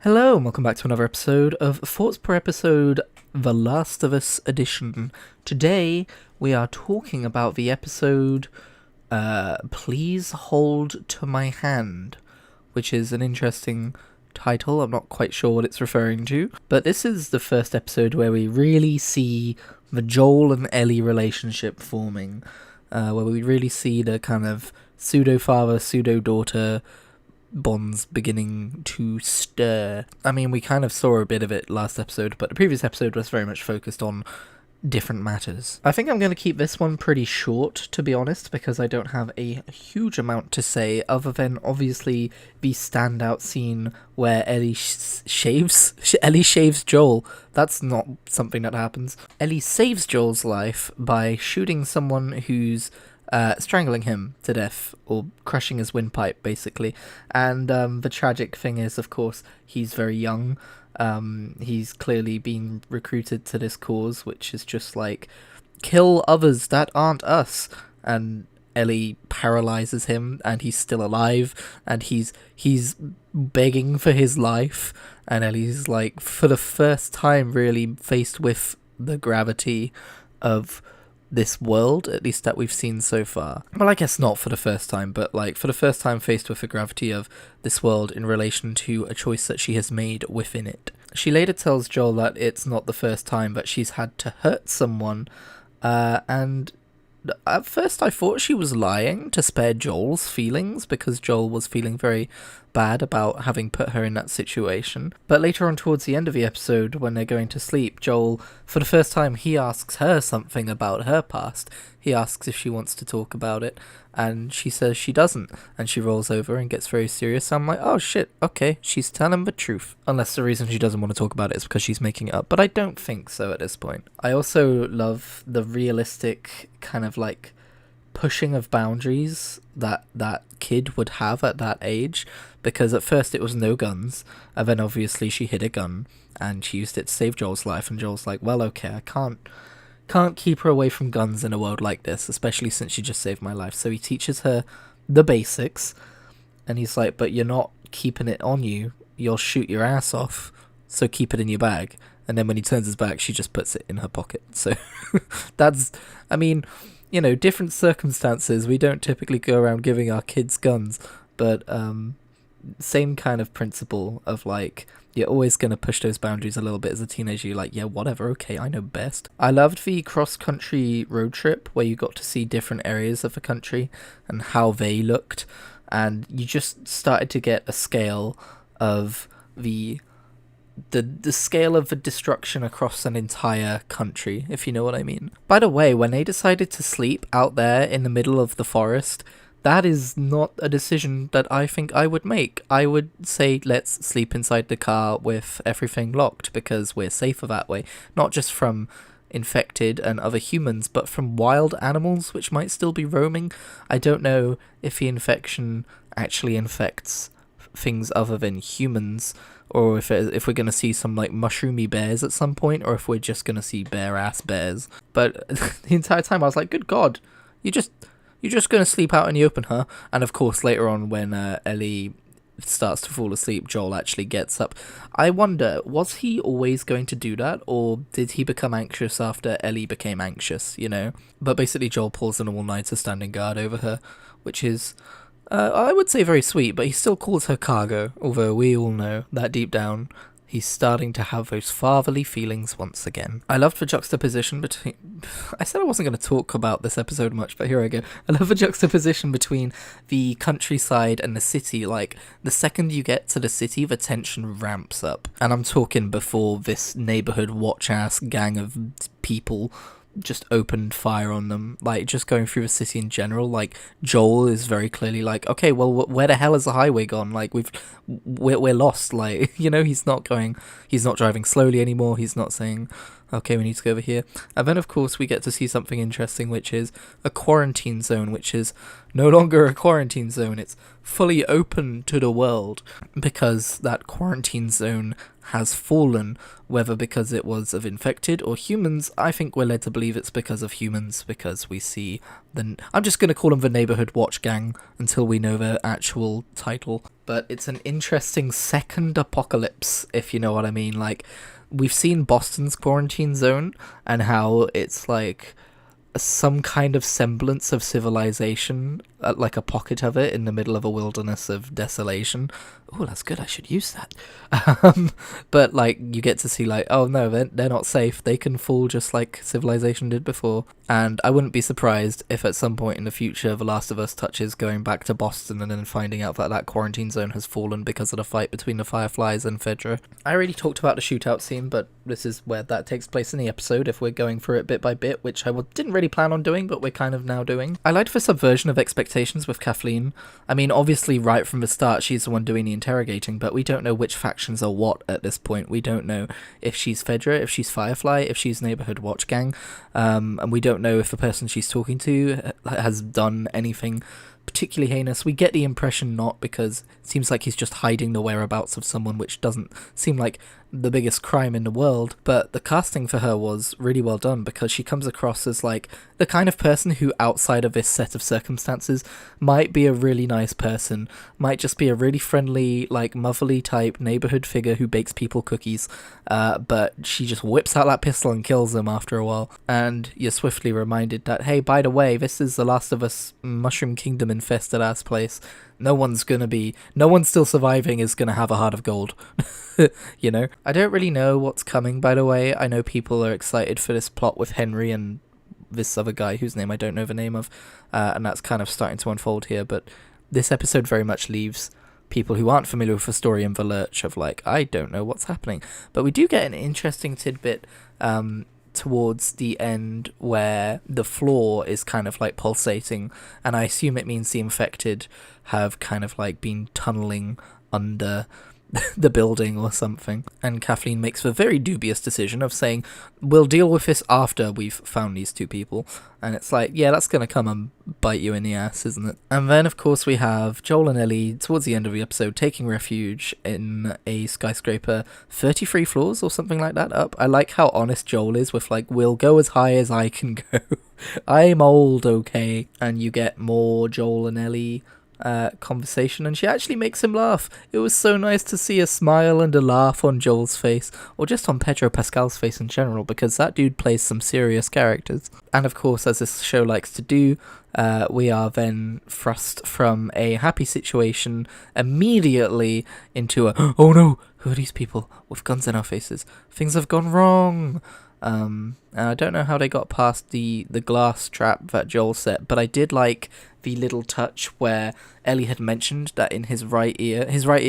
Hello, and welcome back to another episode of Thoughts Per Episode, The Last of Us Edition. Today, we are talking about the episode, Please Hold to My Hand, which is an interesting title. I'm not quite sure what it's referring to, but this is the first episode where we really see the Joel and Ellie relationship forming, where we really see the kind of pseudo-father, pseudo-daughter bonds beginning to stir. I mean, we kind of saw a bit of it last episode, but the previous episode was very much focused on different matters. I think I'm going to keep this one pretty short, to be honest, because I don't have a huge amount to say, other than obviously the standout scene where Ellie shaves Joel. That's not something that happens. Ellie saves Joel's life by shooting someone who's strangling him to death, or crushing his windpipe, basically. And the tragic thing is, of course, he's very young. He's clearly been recruited to this cause, which is just like, kill others that aren't us. And Ellie paralyzes him, and he's still alive, and he's begging for his life. And Ellie's like, for the first time, really faced with the gravity of this world, at least that we've seen so far. Well, I guess not for the first time, but like for the first time faced with the gravity of this world in relation to a choice that she has made within it. She later tells Joel that it's not the first time that she's had to hurt someone, and at first I thought she was lying to spare Joel's feelings, because Joel was feeling very bad about having put her in that situation. But later on, towards the end of the episode, when they're going to sleep, Joel, for the first time, he asks her something about her past. He asks if she wants to talk about it, and she says she doesn't, and she rolls over and gets very serious. I'm like, oh shit, okay, she's telling the truth. Unless the reason she doesn't want to talk about it is because she's making it up, but I don't think so at this point. I also love the realistic kind of like pushing of boundaries that kid would have at that age, because at first it was no guns, and then obviously she hid a gun and she used it to save Joel's life, and Joel's like, well, okay, I can't keep her away from guns in a world like this, especially since she just saved my life. So he teaches her the basics, and he's like, but you're not keeping it on you, you'll shoot your ass off, so keep it in your bag. And then when he turns his back, she just puts it in her pocket. So that's, I mean, you know, different circumstances. We don't typically go around giving our kids guns, but same kind of principle of like, you're always going to push those boundaries a little bit as a teenager. You're like, yeah, whatever, okay, I know best. I loved the cross-country road trip where you got to see different areas of the country and how they looked, and you just started to get a scale of the scale of the destruction across an entire country, if you know what I mean. By the way, when they decided to sleep out there in the middle of the forest, that is not a decision that I think I would make. I would say, let's sleep inside the car with everything locked, because we're safer that way. Not just from infected and other humans, but from wild animals which might still be roaming. I don't know if the infection actually infects things other than humans, or if we're going to see some like mushroomy bears at some point, or if we're just going to see bare ass bears. But the entire time I was like, good God, you're just going to sleep out in the open, huh? And of course, later on when Ellie starts to fall asleep, Joel actually gets up. I wonder, was he always going to do that, or did he become anxious after Ellie became anxious, you know? But basically Joel pulls an all-nighter standing guard over her, which is, I would say very sweet, but he still calls her cargo, although we all know that deep down he's starting to have those fatherly feelings once again. I loved the juxtaposition between... I said I wasn't going to talk about this episode much, but here I go. I love the juxtaposition between the countryside and the city. Like, the second you get to the city, the tension ramps up. And I'm talking before this neighborhood watch-ass gang of people just opened fire on them. Like, just going through the city in general, like, Joel is very clearly like, okay, well, where the hell is the highway gone? Like, we're lost. Like, you know, he's not driving slowly anymore. He's not saying, okay, we need to go over here. And then, of course, we get to see something interesting, which is a quarantine zone, which is no longer a quarantine zone. It's fully open to the world because that quarantine zone has fallen, whether because it was of infected or humans. I think we're led to believe it's because of humans, because we see I'm just going to call them the Neighborhood Watch Gang until we know their actual title. But it's an interesting second apocalypse, if you know what I mean. Like, we've seen Boston's quarantine zone and how it's like some kind of semblance of civilization, like a pocket of it in the middle of a wilderness of desolation. Oh, that's good. I should use that. But like, you get to see like, oh no, they're not safe. They can fall just like civilization did before. And I wouldn't be surprised if at some point in the future The Last of Us touches going back to Boston and then finding out that that quarantine zone has fallen because of the fight between the Fireflies and Fedra. I already talked about the shootout scene, but this is where that takes place in the episode if we're going through it bit by bit, which I didn't really plan on doing, but we're kind of now doing. I liked the subversion of expectations with Kathleen. I mean, obviously right from the start she's the one doing the interrogating, but we don't know which factions are what at this point. We don't know if she's Fedra, if she's Firefly, if she's Neighborhood Watch Gang, and we don't know if the person she's talking to has done anything particularly heinous. We get the impression not, because it seems like he's just hiding the whereabouts of someone, which doesn't seem like the biggest crime in the world. But the casting for her was really well done, because she comes across as like the kind of person who outside of this set of circumstances might be a really nice person, might just be a really friendly, like motherly type neighborhood figure who bakes people cookies, but she just whips out that pistol and kills them after a while. And you're swiftly reminded that, hey, by the way, this is the Last of Us Mushroom Kingdom infested ass place. No one's still surviving is gonna have a heart of gold. You know? I don't really know what's coming, by the way. I know people are excited for this plot with Henry and this other guy whose name I don't know the name of, and that's kind of starting to unfold here, but this episode very much leaves people who aren't familiar with the story in the lurch of like, I don't know what's happening. But we do get an interesting tidbit towards the end where the floor is kind of like pulsating, and I assume it means the infected have kind of like been tunneling under the building or something. And Kathleen makes the very dubious decision of saying, we'll deal with this after we've found these two people. And it's like, yeah, that's gonna come and bite you in the ass, isn't it? And then of course we have Joel and Ellie towards the end of the episode taking refuge in a skyscraper 33 floors or something like that up. I like how honest Joel is with like, we'll go as high as I can go. I'm old, okay? And you get more Joel and Ellie conversation, and she actually makes him laugh. It was so nice to see a smile and a laugh on Joel's face, or just on Pedro Pascal's face in general, because that dude plays some serious characters. And of course, as this show likes to do, we are then thrust from a happy situation immediately into a, oh no, who are these people with guns in our faces? Things have gone wrong. And I don't know how they got past the glass trap that Joel set, but I did like the little touch where Ellie had mentioned that in his right ear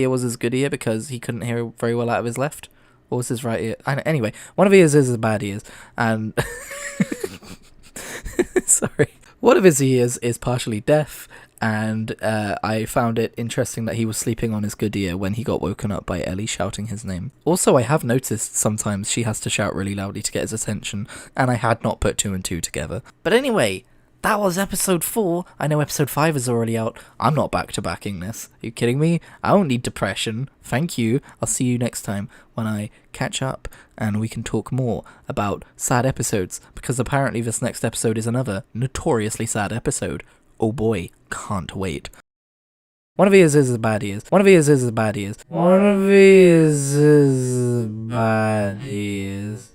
was his good ear because he couldn't hear very well out of his left. Or was his right ear? Anyway, one of his ears is bad ears, and sorry, one of his ears is partially deaf. And I found it interesting that he was sleeping on his good ear when he got woken up by Ellie shouting his name. Also, I have noticed sometimes she has to shout really loudly to get his attention, and I had not put 2 and 2 together. But anyway, that was episode 4. I know episode 5 is already out. I'm not back-to-backing this. Are you kidding me? I don't need depression. Thank you. I'll see you next time when I catch up and we can talk more about sad episodes, because apparently this next episode is another notoriously sad episode. Oh boy, can't wait. One of his is bad ears. One of his is bad ears. One of his is bad ears.